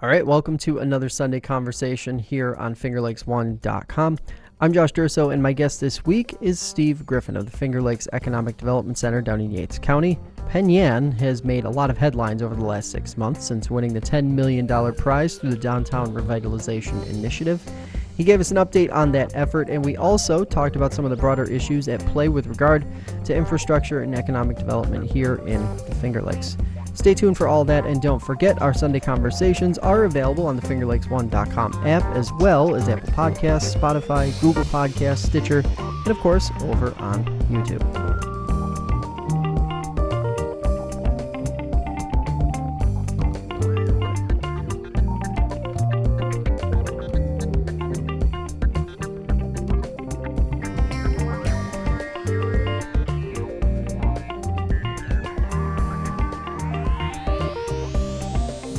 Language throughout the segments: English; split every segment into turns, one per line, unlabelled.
All right, welcome to another Sunday conversation here on FingerLakes1.com. I'm Josh Durso, and my guest this week is Steve Griffin of the Finger Lakes Economic Development Center down in Yates County. Penn Yan has made a lot of headlines over the last 6 months since winning the $10 million prize through the Downtown Revitalization Initiative. He gave us an update on that effort, and we also talked about some of the broader issues at play with regard to infrastructure and economic development here in the Finger Lakes. Stay tuned for all that, and don't forget our Sunday conversations are available on the FingerLakes1.com app, as well as Apple Podcasts, Spotify, Google Podcasts, Stitcher, and of course over on YouTube.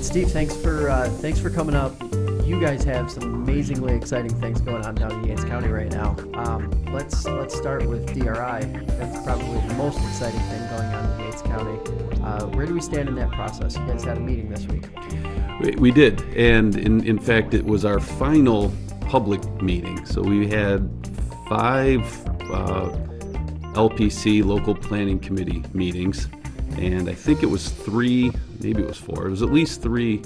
Steve, thanks for coming up. You guys have some amazingly exciting things going on down in Yates County right now. Let's start with DRI. That's probably the most exciting thing going on in Yates County. Where do we stand in that process? You guys had a meeting this week.
We did, and in fact, it was our final public meeting. So we had 5 LPC, local planning committee meetings, and I think it was 3, maybe it was 4. It was at least 3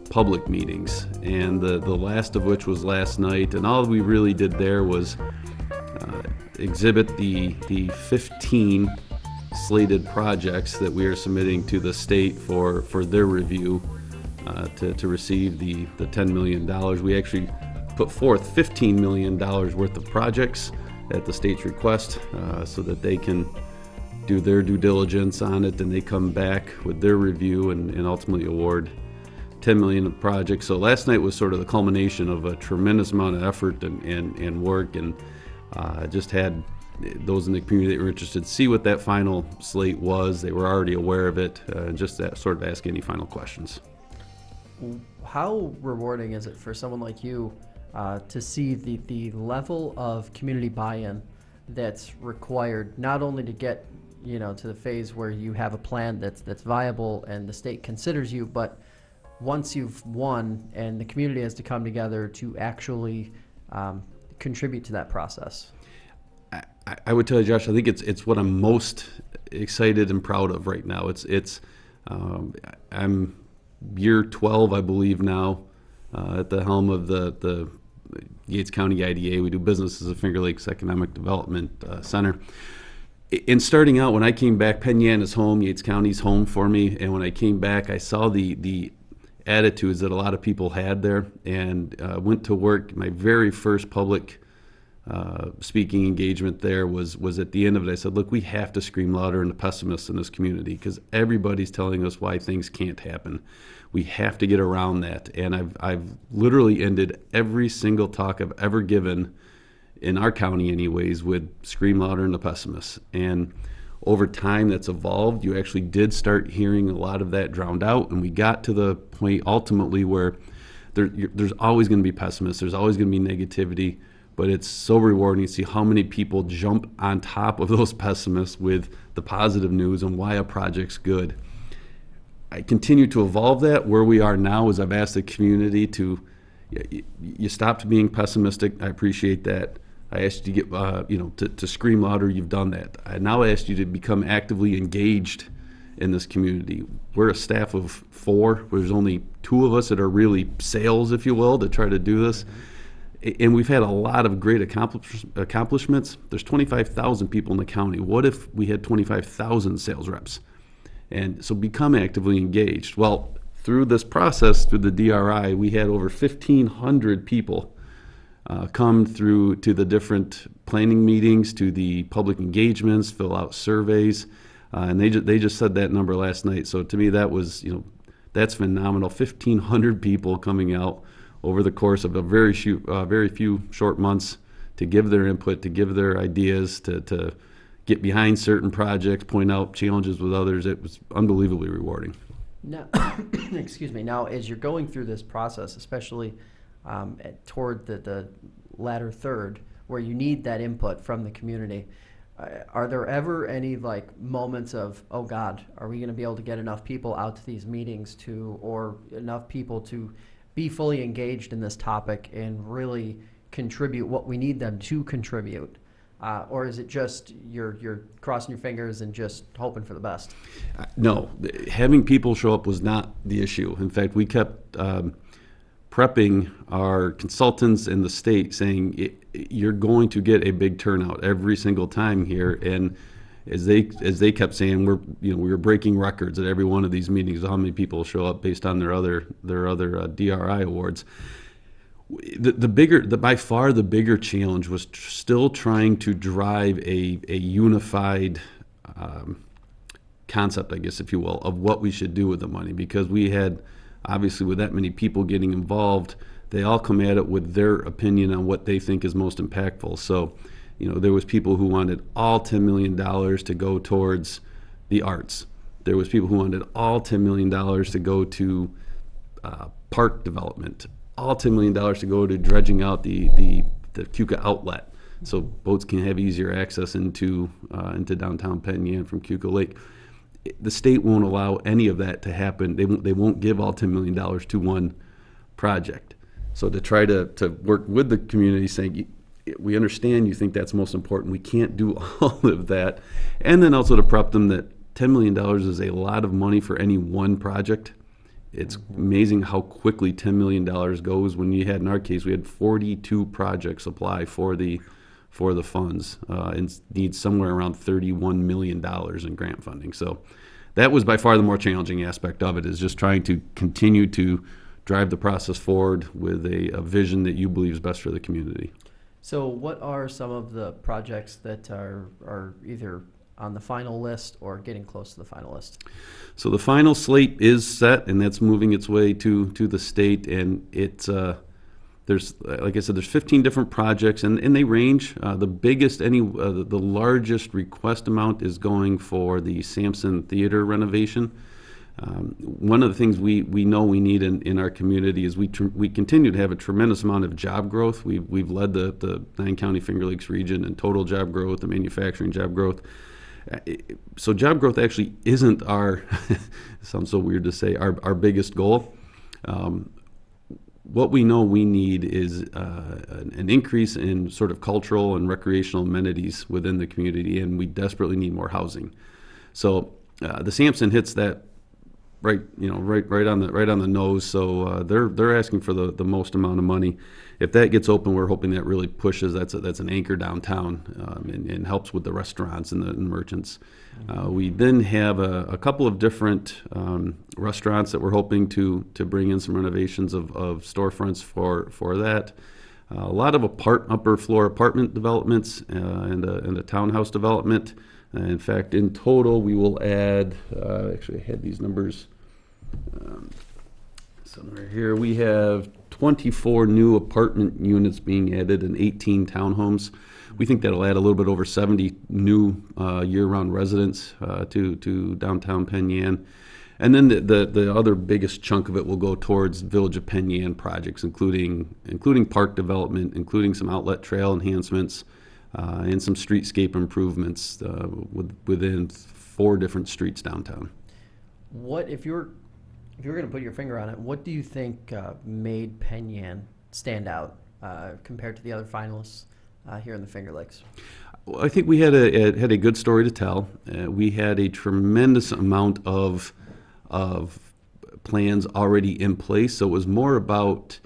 public meetings, and the last of which was last night. And all we really did there was exhibit the 15 slated projects that we are submitting to the state for their review to receive the $10 million. We actually put forth $15 million worth of projects at the state's request so that they can do their due diligence on it, and they come back with their review and ultimately award $10 million of projects. So last night was sort of the culmination of a tremendous amount of effort and work, and just had those in the community that were interested see what that final slate was. They were already aware of it, just that sort of ask any final questions.
How rewarding is it for someone like you to see the level of community buy-in that's required, not only to get to the phase where you have a plan that's viable and the state considers you, but once you've won and the community has to come together to actually contribute to that process?
I would tell you, Josh, I think it's what I'm most excited and proud of right now. I'm year 12, I believe now, at the helm of the Yates County IDA. We do business as a Finger Lakes Economic Development Center. In starting out, when I came back, Penn Yan is home, Yates County's home for me, and when I came back, I saw the attitudes that a lot of people had there, and went to work. My very first public speaking engagement there was at the end of it. I said, look, we have to scream louder than the pessimists in this community, because everybody's telling us why things can't happen. We have to get around that, and I've literally ended every single talk I've ever given in our county anyways with scream louder than the pessimists. And over time that's evolved. You actually did start hearing a lot of that drowned out, and we got to the point ultimately where there's always going to be pessimists, there's always going to be negativity, but it's so rewarding to see how many people jump on top of those pessimists with the positive news and why a project's good. I continue to evolve that. Where we are now is I've asked the community to, you stopped being pessimistic. I appreciate that. I asked you to get, to scream louder. You've done that. I now asked you to become actively engaged in this community. We're a staff of 4. There's only 2 of us that are really sales, if you will, to try to do this. And we've had a lot of great accomplishments. There's 25,000 people in the county. What if we had 25,000 sales reps? And so become actively engaged. Well, through this process, through the DRI, we had over 1,500 people come through to the different planning meetings, to the public engagements, fill out surveys, and they just said that number last night. So to me, that was that's phenomenal. 1,500 people coming out over the course of a very few short months to give their input, to give their ideas, to get behind certain projects, point out challenges with others. It was unbelievably rewarding.
Now, excuse me. Now, as you're going through this process, especially toward the latter third, where you need that input from the community, are there ever any moments of, oh God, are we going to be able to get enough people out to these meetings or enough people to be fully engaged in this topic and really contribute what we need them to contribute? Or is it just you're crossing your fingers and just hoping for the best?
No, having people show up was not the issue. In fact, we kept prepping our consultants in the state saying you're going to get a big turnout every single time here. And as they kept saying, we were breaking records at every one of these meetings of how many people show up based on their other DRI awards. By far the bigger challenge was still trying to drive a unified concept, I guess, if you will, of what we should do with the money, because we had, obviously, with that many people getting involved, they all come at it with their opinion on what they think is most impactful. So, there was people who wanted all $10 million to go towards the arts. There was people who wanted all $10 million to go to park development, all $10 million to go to dredging out the Keuka outlet, so boats can have easier access into downtown Penn Yan from Keuka Lake. The state won't allow any of that to happen. They won't give all $10 million to one project. So to try to work with the community, saying, we understand you think that's most important, we can't do all of that, and then also to prep them that $10 million is a lot of money for any one project. It's amazing how quickly $10 million goes. When you had, in our case, we had 42 projects apply for the funds, and need somewhere around $31 million in grant funding. So that was by far the more challenging aspect of it, is just trying to continue to drive the process forward with a vision that you believe is best for the community.
So what are some of the projects that are either on the final list or getting close to the final list?
So the final slate is set, and that's moving its way to the state, and it's there's, like I said, there's 15 different projects, and they range. The biggest, the largest request amount is going for the Sampson Theater renovation. One of the things we know we need in our community is we continue to have a tremendous amount of job growth. We've led the 9-county Finger Lakes region in total job growth, the manufacturing job growth. So job growth actually isn't our, it sounds so weird to say, our biggest goal. What we know we need is an increase in sort of cultural and recreational amenities within the community, and we desperately need more housing. So the Sampson hits that right on the nose. So they're asking for the most amount of money. If that gets open, we're hoping that really pushes. That's an anchor downtown, and helps with the restaurants and the merchants. We then have a couple of different restaurants that we're hoping to bring in some renovations of storefronts for that. A lot of upper floor apartment developments and a townhouse development. In fact, in total, we will add, actually I had these numbers somewhere here. We have 24 new apartment units being added and 18 townhomes. We think that'll add a little bit over 70 new year-round residents to downtown Penn Yan. And then the other biggest chunk of it will go towards Village of Penn Yan projects, including park development, including some outlet trail enhancements, and some streetscape improvements within 4 different streets downtown.
What if you're going to put your finger on it? What do you think made Penn Yan stand out compared to the other finalists here in the Finger Lakes?
Well, I think we had a good story to tell. We had a tremendous amount of plans already in place, so it was more about,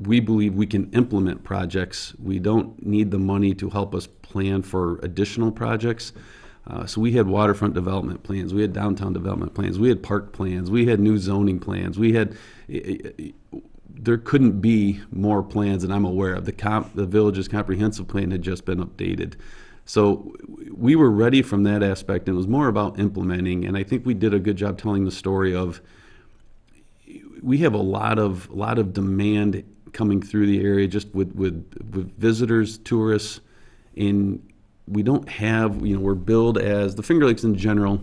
we believe we can implement projects. We don't need the money to help us plan for additional projects. So we had waterfront development plans, we had downtown development plans, we had park plans, we had new zoning plans, there couldn't be more plans than I'm aware of. The village's comprehensive plan had just been updated. So we were ready from that aspect, and it was more about implementing, and I think we did a good job telling the story of, we have a lot of demand coming through the area just with visitors, tourists, and we don't have, we're billed as, the Finger Lakes in general,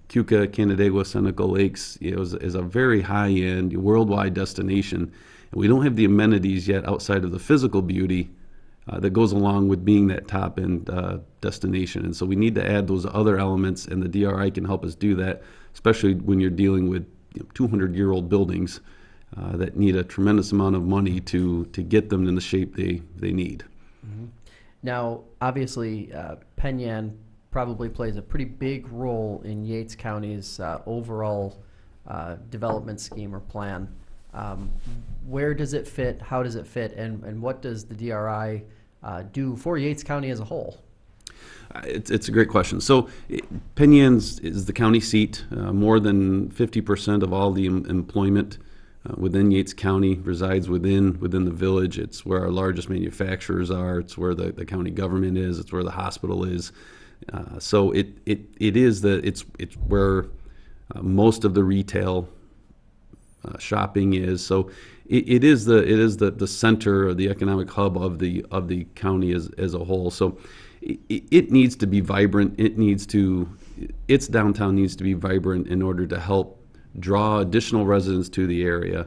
Keuka, Canandaigua, Seneca Lakes, is a very high-end, worldwide destination. And we don't have the amenities yet outside of the physical beauty that goes along with being that top-end destination. And so we need to add those other elements, and the DRI can help us do that, especially when you're dealing with 200-year-old buildings. that need a tremendous amount of money to get them in the shape they need.
Mm-hmm. Now, obviously, Penn Yan probably plays a pretty big role in Yates County's overall development scheme or plan. Where does it fit? How does it fit? And what does the DRI do for Yates County as a whole?
It's a great question. So Penn Yan is the county seat. More than 50% of all the employment within Yates County resides within the village. It's where our largest manufacturers are. It's where the county government is. It's where the hospital is. So it's where most of the retail shopping is. So it is the center or the economic hub of the county as a whole. So it needs to be vibrant. Its downtown needs to be vibrant in order to help draw additional residents to the area,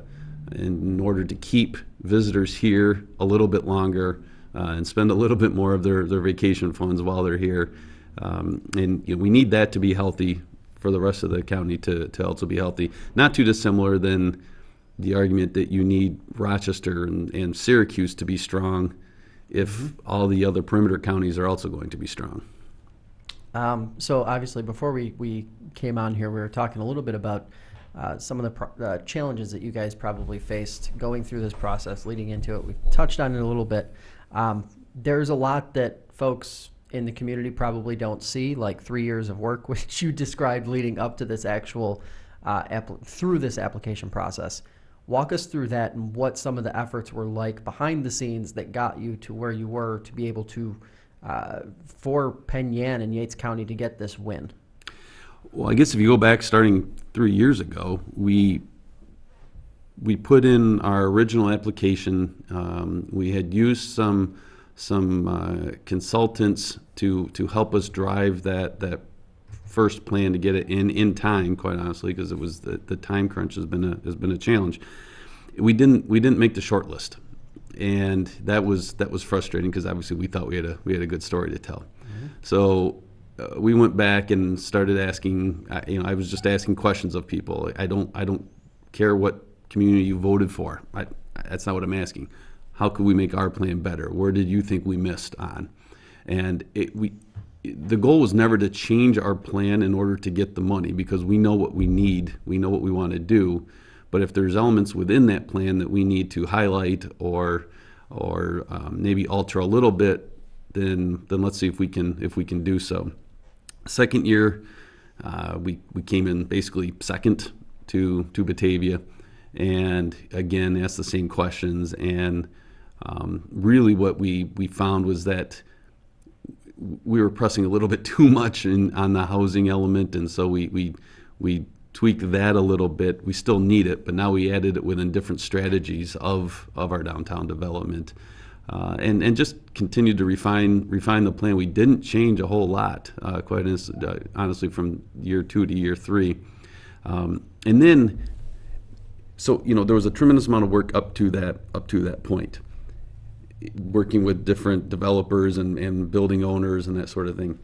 in order to keep visitors here a little bit longer and spend a little bit more of their vacation funds while they're here. And we need that to be healthy for the rest of the county to also be healthy. Not too dissimilar than the argument that you need Rochester and Syracuse to be strong if all the other perimeter counties are also going to be strong.
So obviously, before we came on here, we were talking a little bit about some of the challenges that you guys probably faced going through this process, leading into it. We've touched on it a little bit. There's a lot that folks in the community probably don't see, like 3 years of work, which you described leading up to this actual through this application process. Walk us through that and what some of the efforts were like behind the scenes that got you to where you were to be able to, for Penn Yan and Yates County to get this win.
Well, I guess if you go back starting 3 years ago, we put in our original application. We had used some consultants to help us drive that first plan to get it in time, quite honestly, because it was the time crunch has been a challenge. We didn't make the short list, and that was frustrating because obviously we thought we had a good story to tell. Mm-hmm. So we went back and started asking. I was just asking questions of people. I don't care what community you voted for. That's not what I'm asking. How could we make our plan better? Where did you think we missed on? And the goal was never to change our plan in order to get the money, because we know what we need, we know what we want to do. But if there's elements within that plan that we need to highlight or maybe alter a little bit, then let's see if we can do so. Second year, we came in basically second to Batavia, and again asked the same questions. And really, what we found was that we were pressing a little bit too much on the housing element, and so we tweaked that a little bit. We still need it, but now we added it within different strategies of our downtown development, and just continued to refine the plan. We didn't change a whole lot, quite honestly, from year 2 to year 3, and then so there was a tremendous amount of work up to that point, working with different developers and building owners and that sort of thing.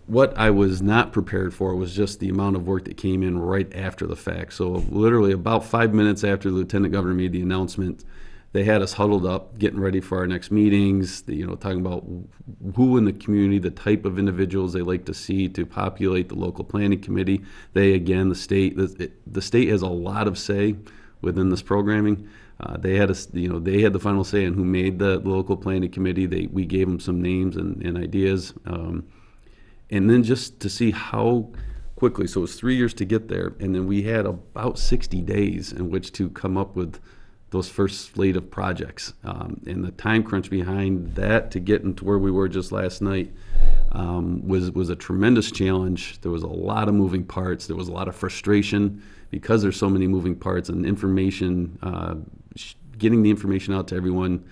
What I was not prepared for was just the amount of work that came in right after the fact. So literally about 5 minutes after the lieutenant governor made the announcement, they had us huddled up, getting ready for our next meetings, talking about who in the community, the type of individuals they like to see to populate the local planning committee. The state has a lot of say within this programming. They had the final say in who made the local planning committee. We gave them some names and ideas, and then just to see how quickly. So it was 3 years to get there, and then we had about 60 days in which to come up with those first slate of projects. And the time crunch behind that to get into where we were just last night was a tremendous challenge. There was a lot of moving parts. There was a lot of frustration because there's so many moving parts, and information, getting the information out to everyone,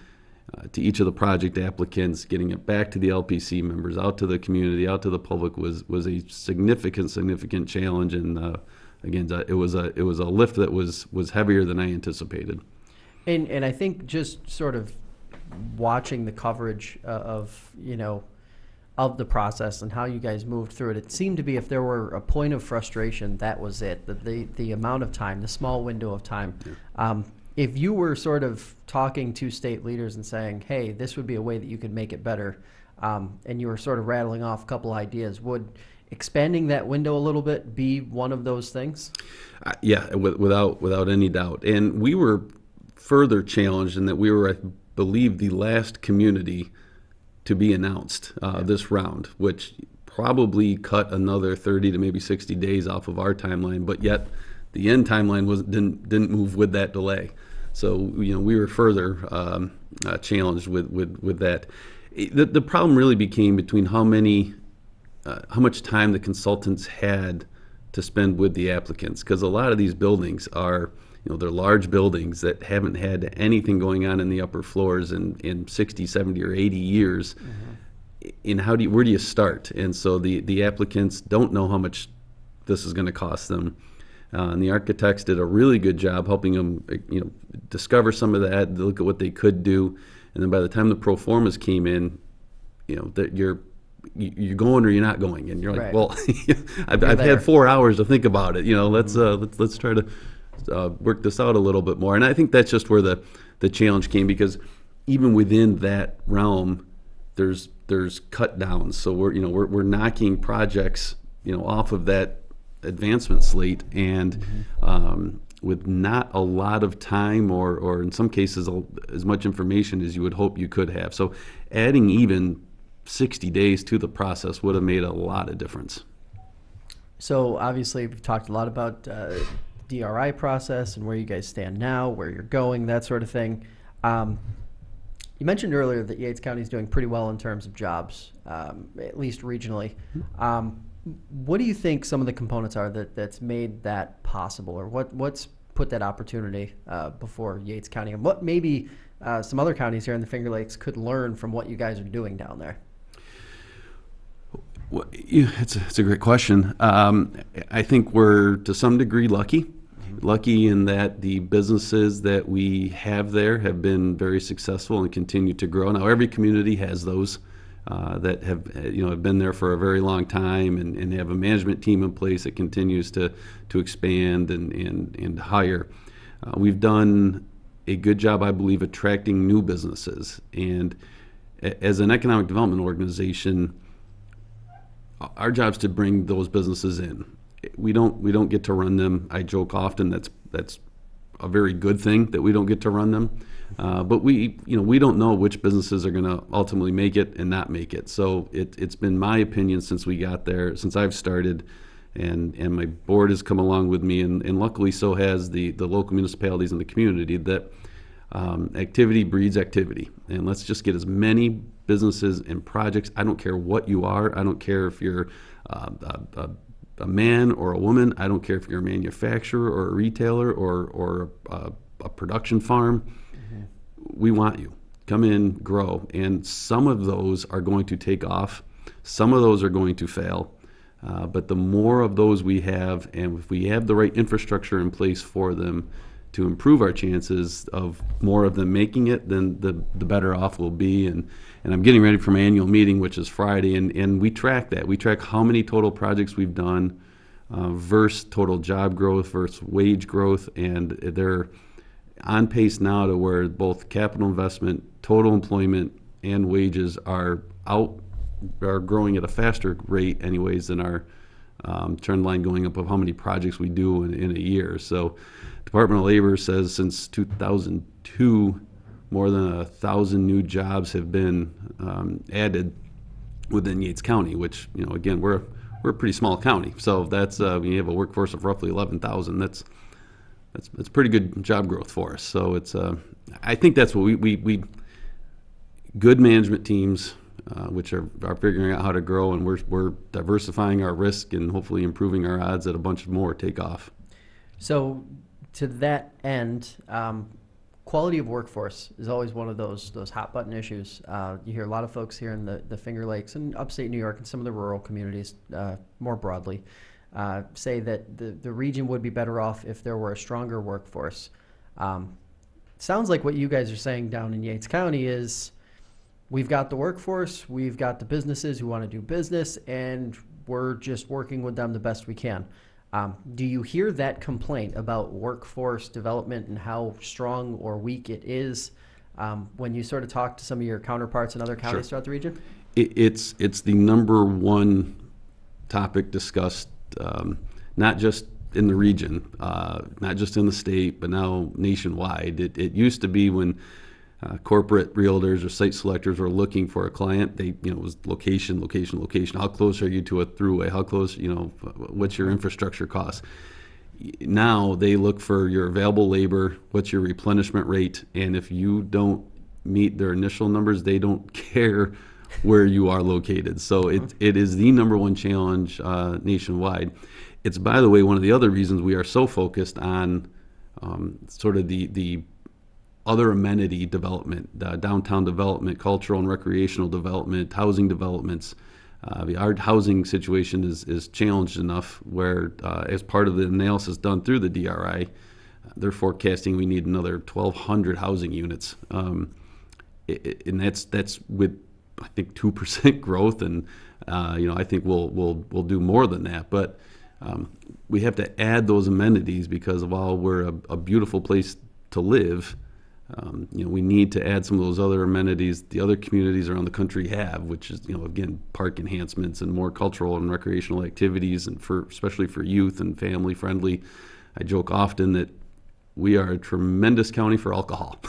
to each of the project applicants, getting it back to the LPC members, out to the community, out to the public was a significant challenge. And again, it was a lift that was heavier than I anticipated.
And I think just sort of watching the coverage of the process and how you guys moved through it, it seemed to be, if there were a point of frustration, that was it. The amount of time, the small window of time.
Yeah.
if you were sort of talking to state leaders and saying, hey, this would be a way that you could make it better, and you were sort of rattling off a couple ideas, would expanding that window a little bit be one of those things?
Yeah, without any doubt. And we were further challenged in that we were, I believe, the last community to be announced this round, which probably cut another 30 to maybe 60 days off of our timeline, but yet the end timeline didn't move with that delay. So we were further challenged with that. The problem really became between how much time the consultants had to spend with the applicants, because a lot of these buildings are, they're large buildings that haven't had anything going on in the upper floors in 60, 70, or 80 years. And where do you start? And so the applicants don't know how much this is going to cost them. And the architects did a really good job helping them, discover some of that, look at what they could do. And then by the time the pro formas came in, that you're going or you're not going, and you're like,
Right.
well, I've had 4 hours to think about it. Let's try to work this out a little bit more. And I think that's just where the challenge came, because even within that realm, there's cut downs. So we're knocking projects off of that advancement slate, and with not a lot of time or in some cases as much information as you would hope you could have. So adding even 60 days to the process would have made a lot of difference.
So obviously we've talked a lot about DRI process and where you guys stand now, where you're going, that sort of thing. You mentioned earlier that Yates County is doing pretty well in terms of jobs, at least regionally. What do you think some of the components are that's made that possible, or what's put that opportunity before Yates County, and what maybe some other counties here in the Finger Lakes could learn from what you guys are doing down there?
Well, it's a great question. I think we're to some degree lucky in that the businesses that we have there have been very successful and continue to grow. Now, every community has those that have been there for a very long time and have a management team in place that continues to expand and hire. We've done a good job, I believe, attracting new businesses. And as an economic development organization, our job is to bring those businesses in. We don't get to run them. I joke often that's a very good thing that we don't get to run them. But we don't know which businesses are going to ultimately make it and not make it. So it's been my opinion since we got there, since I've started, and my board has come along with me, and luckily so has the local municipalities in the community, that activity breeds activity. And let's just get as many businesses and projects. I don't care what you are. I don't care if you're a man or a woman. I don't care if you're a manufacturer or a retailer or a production farm. We want you. Come in, grow. And some of those are going to take off. Some of those are going to fail. But the more of those we have, and if we have the right infrastructure in place for them to improve our chances of more of them making it, then the better off we'll be. And I'm getting ready for my annual meeting, which is Friday, and we track that. We track how many total projects we've done versus total job growth versus wage growth, and they're on pace now to where both capital investment, total employment, and wages are growing at a faster rate anyways than our trend line going up of how many projects we do in a year. So Department of Labor says since 2002, more than 1,000 new jobs have been added within Yates County, which, again, we're a pretty small county. So that's when you have a workforce of roughly 11,000, that's pretty good job growth for us. So it's I think that's what we good management teams, which are figuring out how to grow, and we're diversifying our risk and hopefully improving our odds that a bunch more take off.
So to that end, quality of workforce is always one of those hot button issues. You hear a lot of folks here in the Finger Lakes and upstate New York and some of the rural communities more broadly say that the region would be better off if there were a stronger workforce. Sounds like what you guys are saying down in Yates County is we've got the workforce, we've got the businesses who want to do business, and we're just working with them the best we can. Do you hear that complaint about workforce development and how strong or weak it is when you sort of talk to some of your counterparts in other counties throughout the region?
It's the number one topic discussed, not just in the region, not just in the state, but now nationwide. It used to be when corporate realtors or site selectors were looking for a client, it was location, location, location. How close are you to a throughway? How close, what's your infrastructure cost? Now they look for your available labor, what's your replenishment rate, and if you don't meet their initial numbers, they don't care where you are located. So it is the number one challenge nationwide. It's, by the way, one of the other reasons we are so focused on sort of the other amenity development, downtown development, cultural and recreational development, housing developments. Our housing situation is challenged enough where, as part of the analysis done through the DRI, they're forecasting we need another 1,200 housing units, and that's with, I think, 2% growth, and I think we'll do more than that. But we have to add those amenities because while we're a beautiful place to live, we need to add some of those other amenities the other communities around the country have, which is, again, park enhancements and more cultural and recreational activities, and especially for youth and family friendly. I joke often that we are a tremendous county for alcohol.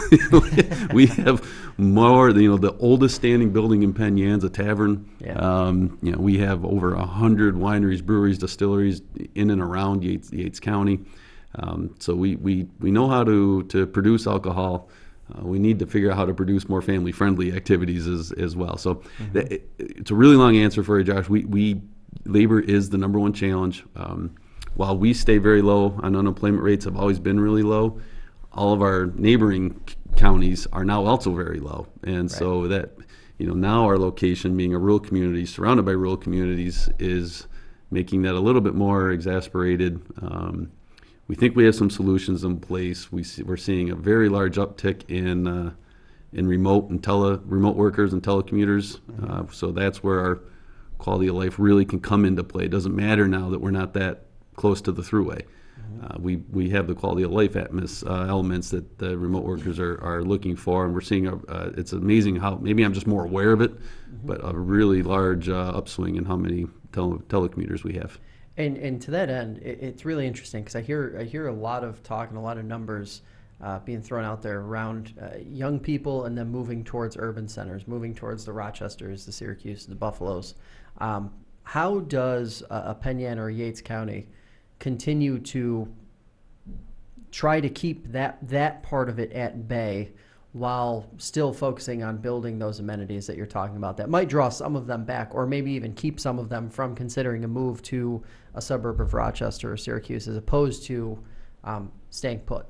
We have more, the oldest standing building in Penn Yan's a tavern. Yeah. We have over 100 wineries, breweries, distilleries in and around Yates County. So we know how to produce alcohol. We need to figure out how to produce more family-friendly activities as well. So it's a really long answer for you, Josh. Labor is the number one challenge. While we stay very low on unemployment rates, have always been really low, all of our neighboring counties are now also very low. And so that, now our location being a rural community surrounded by rural communities is making that a little bit more exasperated. We think we have some solutions in place. We're seeing a very large uptick in remote workers and telecommuters. So that's where our quality of life really can come into play. It doesn't matter now that we're not that close to the throughway. We have the quality of life elements that the remote workers are looking for, and we're seeing it's amazing how, maybe I'm just more aware of it, but a really large upswing in how many telecommuters we have.
And to that end, it's really interesting because I hear a lot of talk and a lot of numbers being thrown out there around young people and then moving towards urban centers, moving towards the Rochesters, the Syracuse, the Buffaloes. How does a Penn Yan or a Yates County continue to try to keep that part of it at bay while still focusing on building those amenities that you're talking about that might draw some of them back, or maybe even keep some of them from considering a move to a suburb of Rochester or Syracuse as opposed to staying put?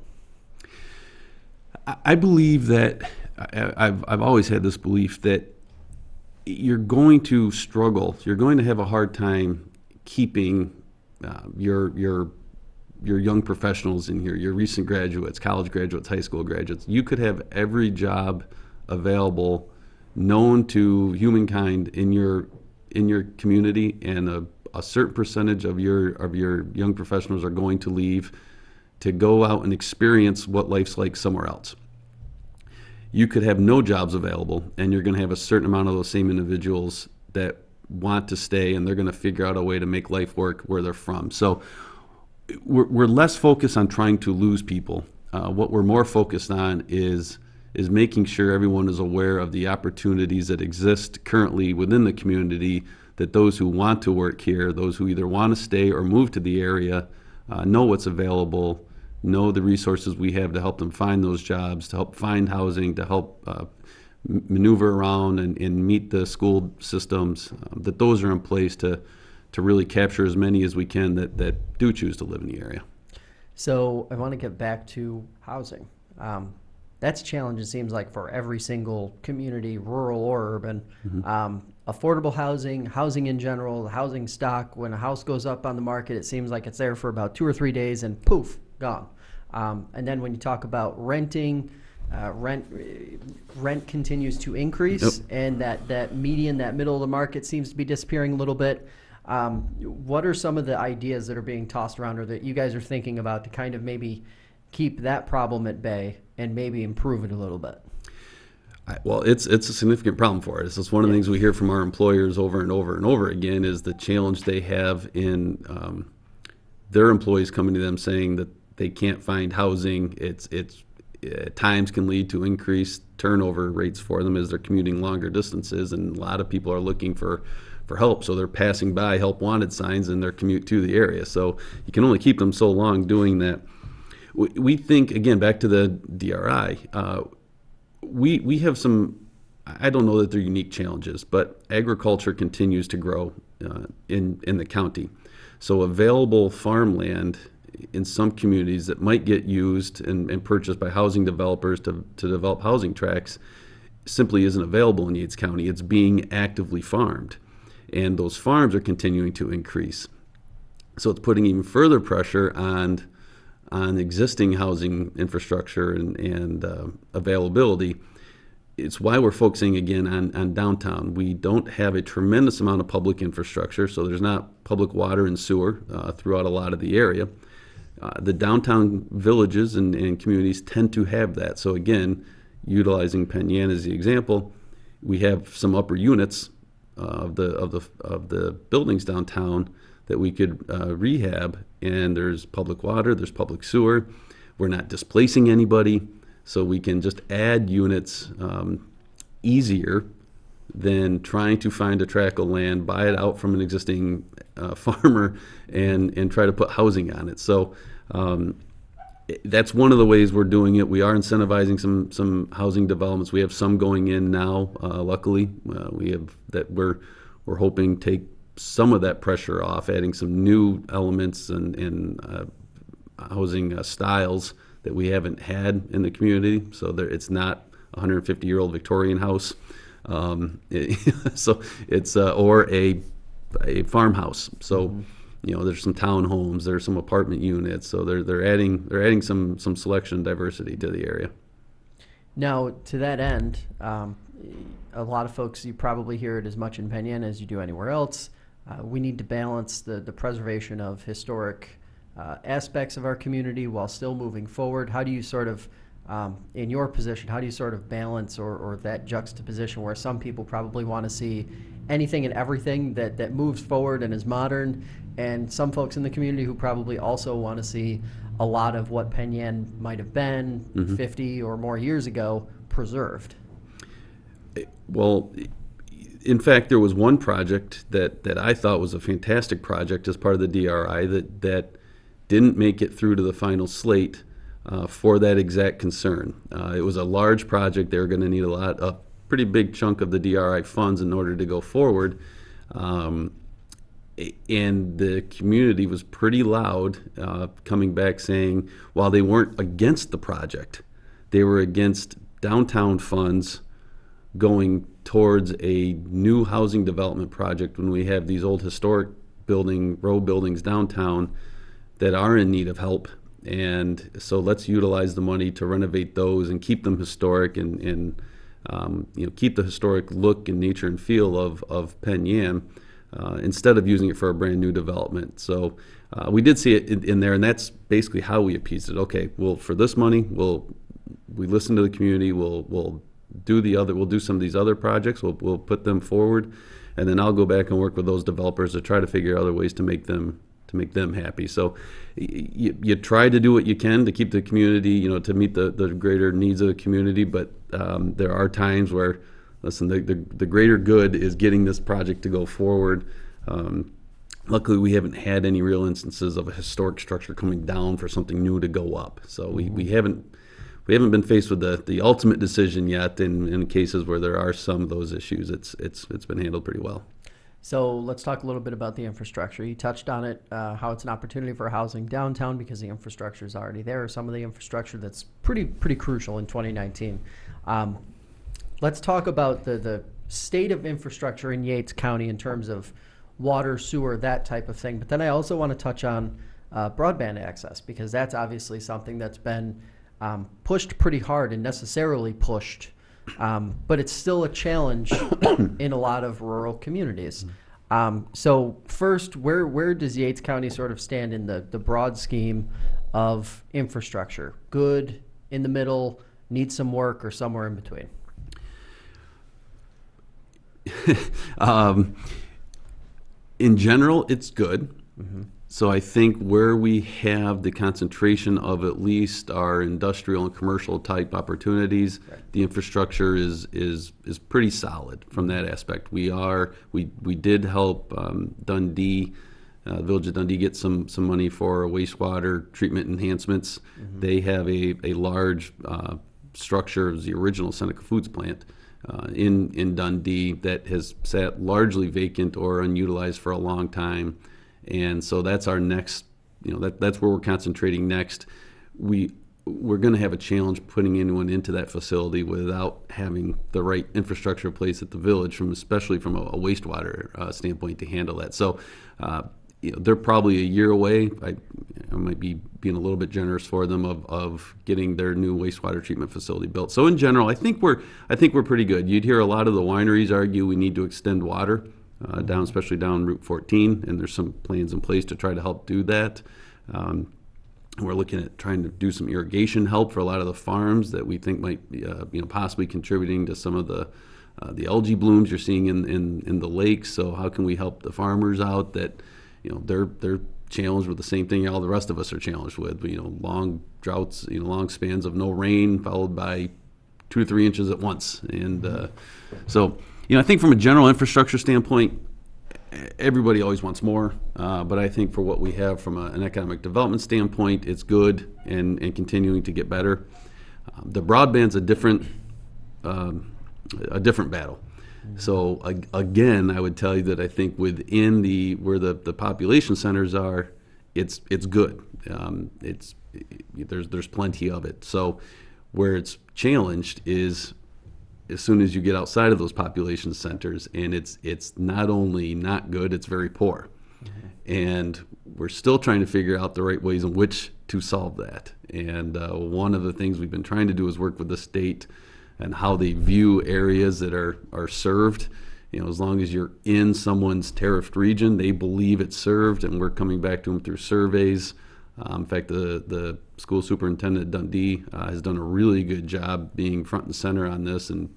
I believe that I've always had this belief that you're going to struggle. You're going to have a hard time keeping your young professionals in here, your recent graduates, college graduates, high school graduates. You could have every job available known to humankind in your community, and a certain percentage of your young professionals are going to leave to go out and experience what life's like somewhere else. You could have no jobs available, and you're going to have a certain amount of those same individuals that want to stay, and they're going to figure out a way to make life work where they're from. So we're less focused on trying to lose people. What we're more focused on is making sure everyone is aware of the opportunities that exist currently within the community, that those who want to work here, those who either want to stay or move to the area, know what's available, know the resources we have to help them find those jobs, to help find housing, to help maneuver around and meet the school systems, that those are in place to really capture as many as we can that do choose to live in the area. So
I want to get back to housing. That's a challenge, it seems like, for every single community, rural or urban. Affordable housing in general, the housing stock, when a house goes up on the market, it seems like it's there for about 2 or 3 days and poof, gone. And then when you talk about renting, rent continues to increase, and that median, that middle of the market seems to be disappearing a little bit. What are some of the ideas that are being tossed around or that you guys are thinking about to kind of maybe keep that problem at bay and maybe improve it a little bit?
Well, it's a significant problem for us. It's one of the things we hear from our employers over and over and over again is the challenge they have in their employees coming to them saying that they can't find housing. It's at times can lead to increased turnover rates for them as they're commuting longer distances, and a lot of people are looking for help, so they're passing by help wanted signs in their commute to the area. So you can only keep them so long doing that. We think, again, back to the DRI, we have some, I don't know that they're unique challenges, but agriculture continues to grow in the county. So available farmland in some communities that might get used and purchased by housing developers to develop housing tracts simply isn't available in Yates County. It's being actively farmed, and those farms are continuing to increase. So it's putting even further pressure on existing housing infrastructure and availability. It's why we're focusing again on downtown. We don't have a tremendous amount of public infrastructure, so there's not public water and sewer throughout a lot of the area. The downtown villages and communities tend to have that. So again, utilizing Penn Yan as the example, we have some upper units of the buildings downtown that we could rehab, and there's public water, there's public sewer. We're not displacing anybody, so we can just add units easier than trying to find a tract of land, buy it out from an existing farmer, and try to put housing on it. So that's one of the ways we're doing it. We are incentivizing some housing developments. We have some going in now. Luckily, we have that we're hoping take some of that pressure off, adding some new elements and housing styles that we haven't had in the community. So it's not a 150-year-old Victorian house. So it's or a farmhouse. So there's some townhomes, there's some apartment units. So they're adding some selection and diversity to the area.
Now, to that end, a lot of folks, you probably hear it as much in Penn Yan as you do anywhere else. We need to balance the preservation of historic aspects of our community while still moving forward. How do you sort of, in your position, how do you sort of balance or that juxtaposition where some people probably want to see anything and everything that moves forward and is modern, and some folks in the community who probably also want to see a lot of what Penn Yan might have been 50 or more years ago preserved?
Well, in fact, there was one project that I thought was a fantastic project as part of the DRI that didn't make it through to the final slate for that exact concern. It was a large project. They were going to need a pretty big chunk of the DRI funds in order to go forward. And the community was pretty loud coming back saying, while they weren't against the project, they were against downtown funds going towards a new housing development project when we have these old historic row buildings downtown that are in need of help. And so let's utilize the money to renovate those and keep them historic and keep the historic look and nature and feel of Penn Yan instead of using it for a brand new development. So we did see it in there, and that's basically how we appeased it. Okay, well, for this money, we listen to the community. We'll do some of these other projects. We'll put them forward, and then I'll go back and work with those developers to try to figure out other ways to make them happy. So you try to do what you can to keep the community, to meet the greater needs of the community. But there are times where, listen, the greater good is getting this project to go forward. Luckily, we haven't had any real instances of a historic structure coming down for something new to go up. So we haven't been faced with the ultimate decision yet. In cases where there are some of those issues, it's been handled pretty well.
So let's talk a little bit about the infrastructure. You touched on it, how it's an opportunity for housing downtown because the infrastructure is already there. Some of the infrastructure that's pretty crucial in 2019. Let's talk about the state of infrastructure in Yates County in terms of water, sewer, that type of thing. But then I also want to touch on broadband access, because that's obviously something that's been pushed pretty hard and necessarily pushed, but it's still a challenge in a lot of rural communities. So first, where does Yates County sort of stand in the broad scheme of infrastructure? Good, in the middle, needs some work, or somewhere in between?
In general, it's good. So I think where we have the concentration of at least our industrial and commercial type opportunities, the infrastructure is pretty solid from that aspect. We did help Dundee, the Village of Dundee, get some money for wastewater treatment enhancements. They have a large structure, the original Seneca Foods plant in Dundee that has sat largely vacant or unutilized for a long time. And so that's our next, that's where we're concentrating next. We're going to have a challenge putting anyone into that facility without having the right infrastructure in place at the village, especially from a wastewater standpoint, to handle that. So they're probably a year away. I might be being a little bit generous for them of getting their new wastewater treatment facility built. So in general, I think we're pretty good. You'd hear a lot of the wineries argue we need to extend water. Especially down Route 14, and there's some plans in place to try to help do that. We're looking at trying to do some irrigation help for a lot of the farms that we think might be, possibly contributing to some of the algae blooms you're seeing in the lakes. So how can we help the farmers out that, they're challenged with the same thing all the rest of us are challenged with, long droughts, long spans of no rain followed by 2 to 3 inches at once. And so I think from a general infrastructure standpoint, everybody always wants more, but I think for what we have from an economic development standpoint, it's good and continuing to get better. The broadband's a different battle. So again, I would tell you that I think within where the population centers are, it's good. There's plenty of it. So where it's challenged is as soon as you get outside of those population centers, and it's not only not good, it's very poor. And we're still trying to figure out the right ways in which to solve that. And one of the things we've been trying to do is work with the state and how they view areas that are served. As long as you're in someone's tariffed region, they believe it's served, and we're coming back to them through surveys. In fact, the school superintendent at Dundee has done a really good job being front and center on this and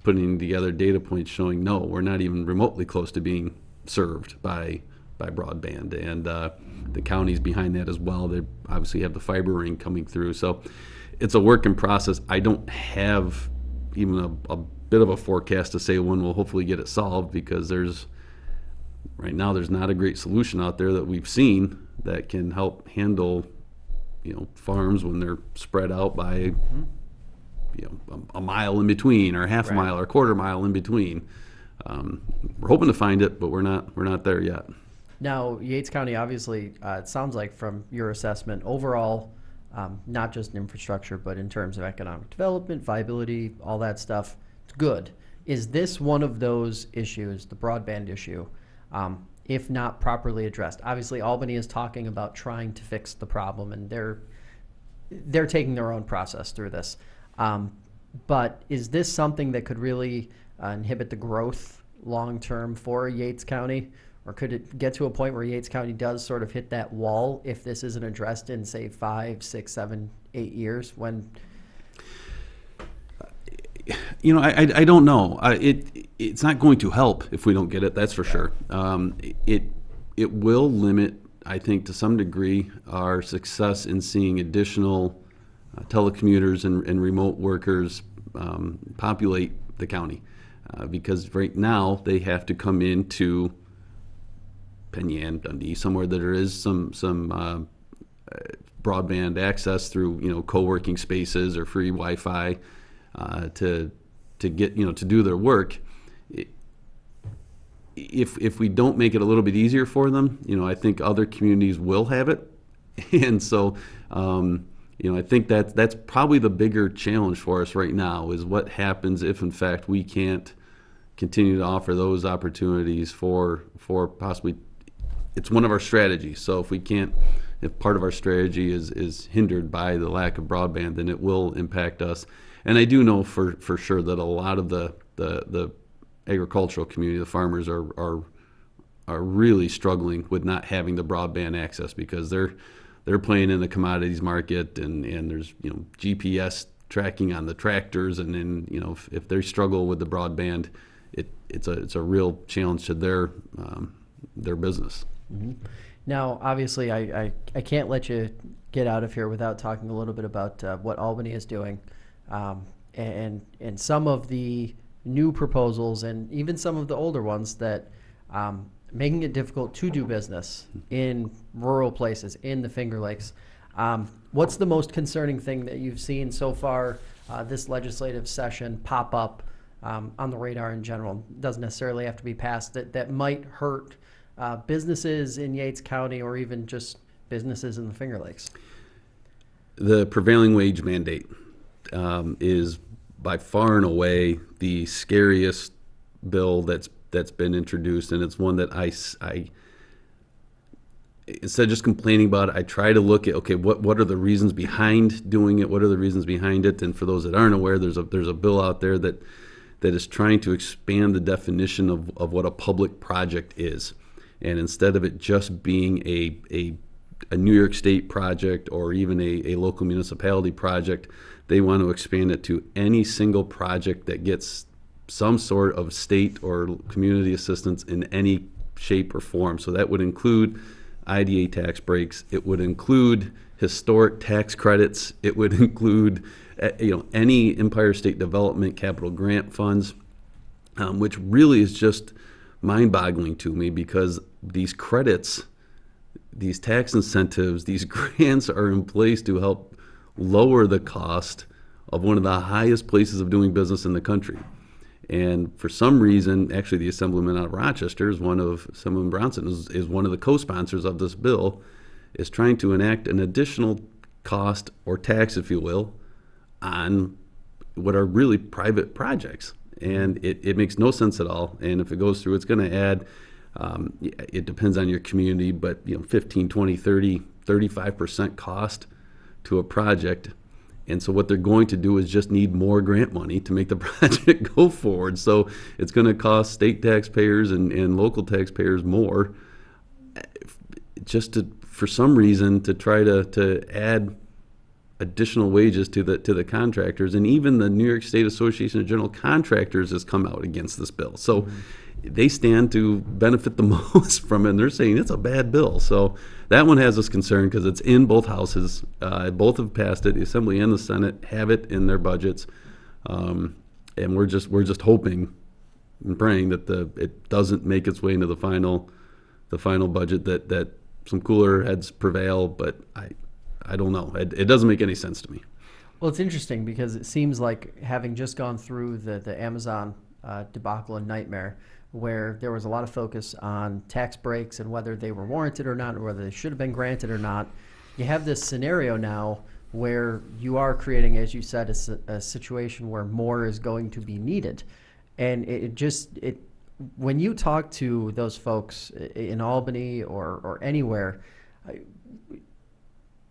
putting together data points showing, no, we're not even remotely close to being served by broadband. And the county's behind that as well. They obviously have the fiber ring coming through. So it's a work in process. I don't have even a bit of a forecast to say when we'll hopefully get it solved, because right now there's not a great solution out there that we've seen that can help handle, farms when they're spread out by, a mile in between, or half a mile or a quarter mile in between. We're hoping to find it, but we're not there yet.
Now, Yates County, obviously, it sounds like from your assessment, overall, not just in infrastructure, but in terms of economic development, viability, all that stuff, it's good. Is this one of those issues, the broadband issue, if not properly addressed? Obviously, Albany is talking about trying to fix the problem, and they're taking their own process through this. But is this something that could really inhibit the growth long-term for Yates County? Or could it get to a point where Yates County does sort of hit that wall if this isn't addressed in, say, 5, 6, 7, 8 years? When
I don't know. It's not going to help if we don't get it. That's for sure. It will limit, I think, to some degree, our success in seeing additional telecommuters and remote workers populate the county, because right now they have to come into Penn Yan, Dundee, somewhere that there is some broadband access through co-working spaces or free Wi-Fi to get to do their work. If we don't make it a little bit easier for them, I think other communities will have it, and so I think that's probably the bigger challenge for us right now, is what happens if in fact we can't continue to offer those opportunities for possibly. It's one of our strategies. So if part of our strategy is hindered by the lack of broadband, then it will impact us. And I do know for sure that a lot of the agricultural community, the farmers are are really struggling with not having the broadband access because they're playing in the commodities market, and there's GPS tracking on the tractors, and then if they struggle with the broadband, it's a real challenge to their business.
Mm-hmm. Now, obviously, I can't let you get out of here without talking a little bit about what Albany is doing, and some of the new proposals and even some of the older ones that making it difficult to do business in rural places in the Finger Lakes. What's the most concerning thing that you've seen so far this legislative session pop up on the radar in general? It doesn't necessarily have to be passed that might hurt businesses in Yates County or even just businesses in the Finger Lakes.
The prevailing wage mandate is by far and away the scariest bill that's been introduced, and it's one that I instead of just complaining about it, I try to look at, okay, what are the reasons behind doing it? What are the reasons behind it? And for those that aren't aware, there's a bill out there that is trying to expand the definition of what a public project is. And instead of it just being a New York State project or even a local municipality project, they want to expand it to any single project that gets some sort of state or community assistance in any shape or form. So that would include IDA tax breaks. It would include historic tax credits. It would include any Empire State Development capital grant funds, which really is just mind-boggling to me because these credits, these tax incentives, these grants are in place to help lower the cost of one of the highest places of doing business in the country. And for some reason, actually the Assemblyman out of Rochester is Assemblyman Bronson is one of the co-sponsors of this bill, is trying to enact an additional cost or tax, if you will, on what are really private projects. And it makes no sense at all. And if it goes through, it's going to add, it depends on your community, but 15, 20, 30, 35% cost to a project. And so what they're going to do is just need more grant money to make the project go forward. So it's going to cost state taxpayers and local taxpayers more just for some reason to try to add additional wages to the contractors. And even the New York State Association of General Contractors has come out against this bill. So they stand to benefit the most from it, and they're saying it's a bad bill. So that one has us concerned because it's in both houses. Both have passed it. The Assembly and the Senate have it in their budgets, and we're just hoping and praying that it doesn't make its way into the final budget. That some cooler heads prevail, but I don't know. It doesn't make any sense to me.
Well, it's interesting because it seems like having just gone through the Amazon debacle and nightmare, where there was a lot of focus on tax breaks and whether they were warranted or not, or whether they should have been granted or not. You have this scenario now where you are creating, as you said, a situation where more is going to be needed. And when you talk to those folks in Albany or anywhere,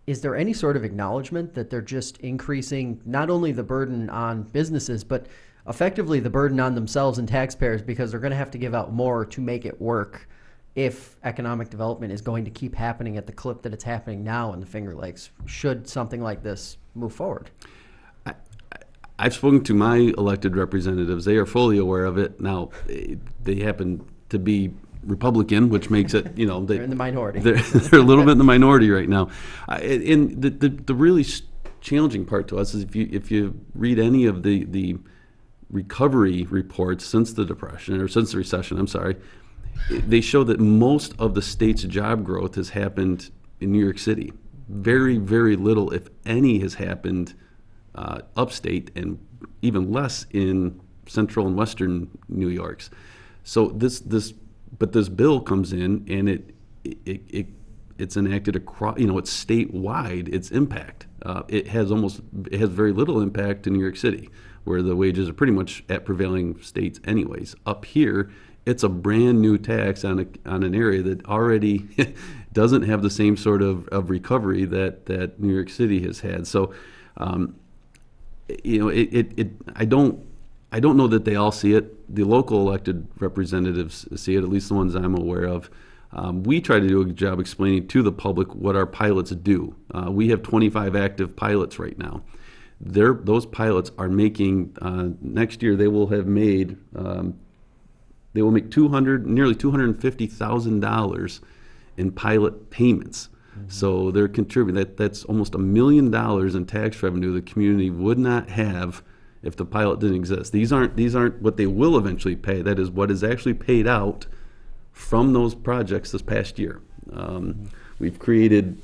is there any sort of acknowledgement that they're just increasing not only the burden on businesses, but effectively the burden on themselves and taxpayers, because they're going to have to give out more to make it work if economic development is going to keep happening at the clip that it's happening now in the Finger Lakes, should something like this move forward?
I've spoken to my elected representatives. They are fully aware of it. Now, they happen to be Republican, which makes it,
they're in the minority.
They're a little bit in the minority right now. And the really challenging part to us is if you read any of the recovery reports since the Depression, or since the recession, I'm sorry, they show that most of the state's job growth has happened in New York City. Very, very little, if any, has happened upstate, and even less in central and western New York's. So this bill comes in, and it's enacted across, it's statewide, its impact. It has very little impact in New York City, where the wages are pretty much at prevailing states anyways. Up here, it's a brand new tax on an area that already doesn't have the same sort of recovery that New York City has had. So, I don't know that they all see it. The local elected representatives see it, at least the ones I'm aware of. We try to do a good job explaining to the public what our pilots do. We have 25 active pilots right now. Those pilots are making, next year they will have made, they will make nearly $250,000 in pilot payments. Mm-hmm. So they're contributing, that's almost $1 million in tax revenue the community would not have if the pilot didn't exist. These aren't what they will eventually pay. That is what is actually paid out from those projects this past year. We've created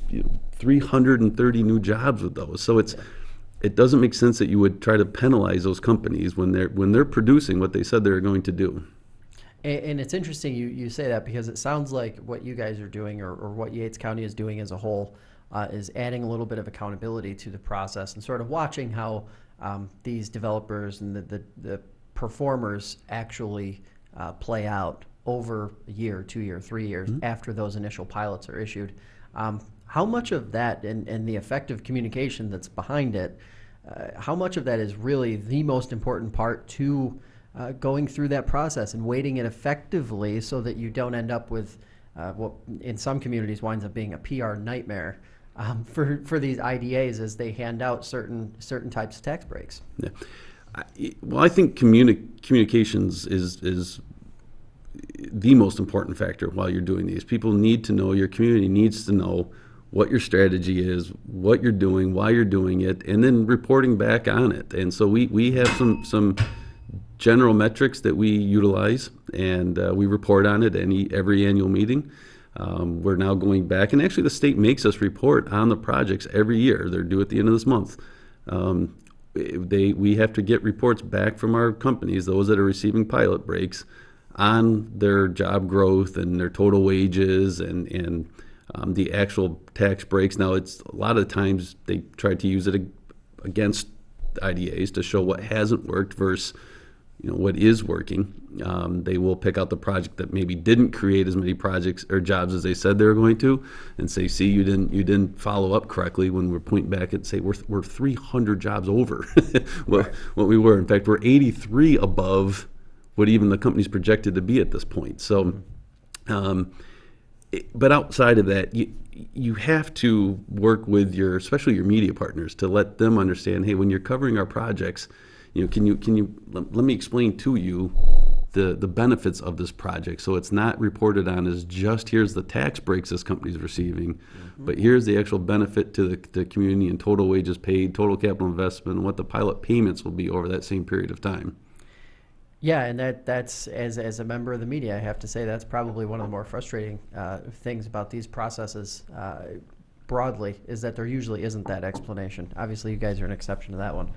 330 new jobs with those. So it doesn't make sense that you would try to penalize those companies when they're producing what they said they were going to do.
And it's interesting you say that, because it sounds like what you guys are doing, or what Yates County is doing as a whole, is adding a little bit of accountability to the process and sort of watching how these developers and the performers actually play out over a year, 2 year, 3 years after those initial pilots are issued. How much of that and the effective communication that's behind it, how much of that is really the most important part to going through that process and weighting it effectively, so that you don't end up with what in some communities winds up being a PR nightmare for these IDAs as they hand out certain types of tax breaks?
Yeah. Well, I think communications is the most important factor while you're doing these. People need to know, your community needs to know what your strategy is, what you're doing, why you're doing it, and then reporting back on it. And so we have some general metrics that we utilize, and we report on it every annual meeting. We're now going back, and actually the state makes us report on the projects every year. They're due at the end of this month. We have to get reports back from our companies, those that are receiving pilot breaks, on their job growth and their total wages and the actual tax breaks. Now, it's a lot of times they try to use it against IDAs to show what hasn't worked versus what is working. They will pick out the project that maybe didn't create as many projects or jobs as they said they were going to, and say, "See, you didn't follow up correctly." When we're pointing back and say we're 300 jobs over what we were. In fact, we're 83 above what even the company's projected to be at this point. So, but outside of that, you have to work with especially your media partners, to let them understand, hey, when you're covering our projects, can you let me explain to you the benefits of this project, so it's not reported on as just here's the tax breaks this company's receiving, but here's the actual benefit to the community and total wages paid, total capital investment, and what the pilot payments will be over that same period of time.
Yeah, and that's as a member of the media, I have to say that's probably one of the more frustrating things about these processes broadly, is that there usually isn't that explanation. Obviously, you guys are an exception to that one.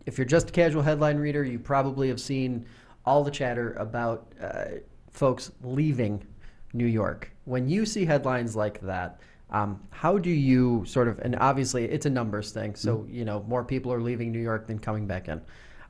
If you're just a casual headline reader, you probably have seen all the chatter about folks leaving New York. When you see headlines like that, how do you sort of, and obviously it's a numbers thing, so more people are leaving New York than coming back in.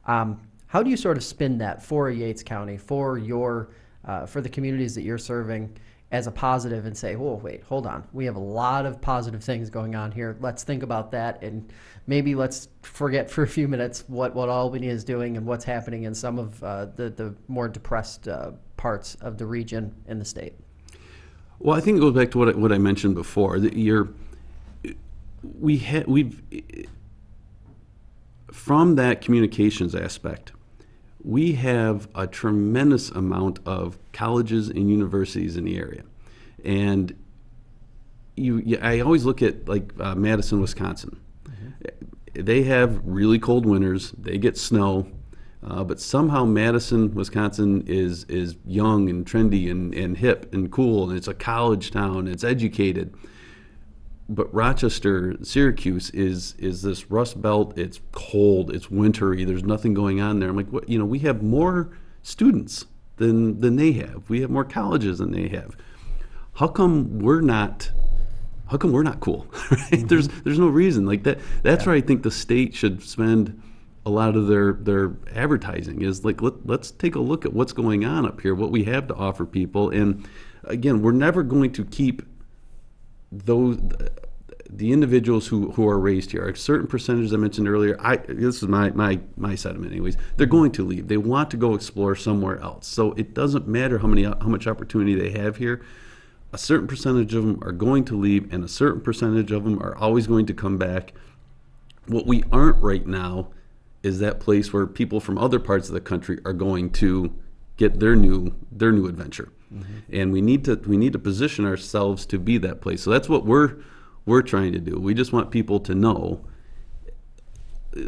How do you sort of spin that for Yates County, for the communities that you're serving, as a positive, and say, oh, wait, hold on. We have a lot of positive things going on here. Let's think about that, and maybe let's forget for a few minutes what Albany is doing and what's happening in some of the more depressed parts of the region in the state.
Well, I think it goes back to what I mentioned before. We've from that communications aspect, we have a tremendous amount of colleges and universities in the area. And I always look at Madison, Wisconsin. Mm-hmm. They have really cold winters. They get snow. But somehow Madison, Wisconsin is young and trendy and hip and cool, and it's a college town. It's educated. But Rochester, Syracuse is this Rust Belt. It's cold. It's wintry. There's nothing going on there. I'm like, we have more students than they have. We have more colleges than they have. How come we're not cool? Right? Mm-hmm. There's no reason like that. That's where I think the state should spend a lot of their advertising, is like, let's take a look at what's going on up here, what we have to offer people. And again, we're never going to keep the individuals who are raised here, a certain percentage I mentioned earlier, this is my sentiment anyways, they're going to leave. They want to go explore somewhere else. So it doesn't matter how much opportunity they have here. A certain percentage of them are going to leave, and a certain percentage of them are always going to come back. What we aren't right now is that place where people from other parts of the country are going to get their new adventure. And we need to position ourselves to be that place. So that's what we're trying to do. We just want people to know,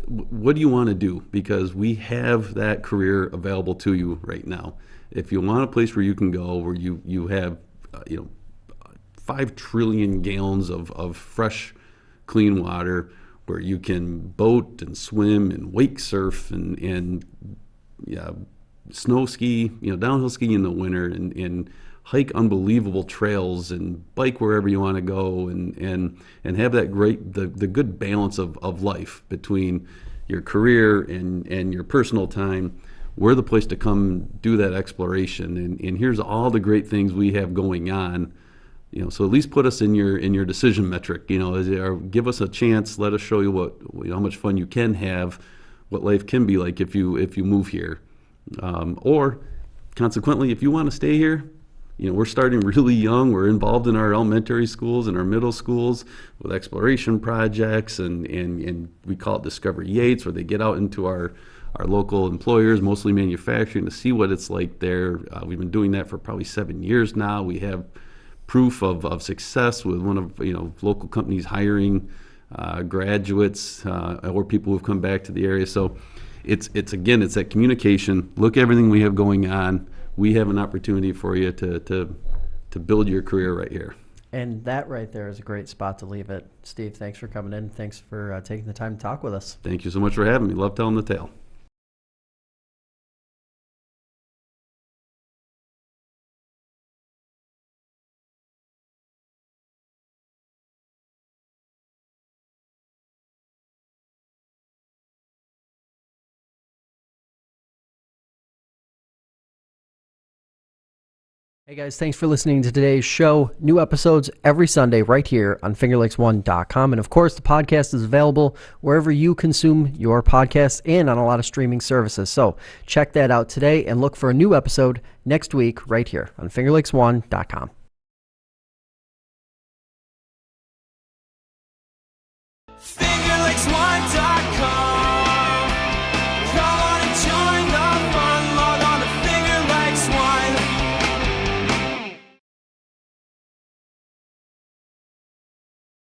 what do you want to do? Because we have that career available to you right now. If you want a place where you can go, where you have 5 trillion gallons of fresh, clean water, where you can boat and swim and wake surf and snow ski, downhill ski in the winter, and hike unbelievable trails and bike wherever you want to go, and have that the good balance of life between your career and your personal time. We're the place to come do that exploration, and here's all the great things we have going on. So at least put us in your decision metric. Or give us a chance. Let us show you how much fun you can have, what life can be like if you move here, or consequently, if you want to stay here. We're starting really young. We're involved in our elementary schools and our middle schools with exploration projects, and we call it Discover Yates, where they get out into our local employers, mostly manufacturing, to see what it's like there. We've been doing that for probably 7 years now. We have proof of success with one of local companies hiring graduates or people who've come back to the area. So it's that communication. Look at everything we have going on. We have an opportunity for you to build your career right here.
And that right there is a great spot to leave it. Steve, thanks for coming in. Thanks for taking the time to talk with us.
Thank you so much for having me. Love telling the tale.
Hey guys, thanks for listening to today's show. New episodes every Sunday right here on fingerlakes1.com. And of course, the podcast is available wherever you consume your podcasts and on a lot of streaming services. So check that out today and look for a new episode next week right here on fingerlakes1.com.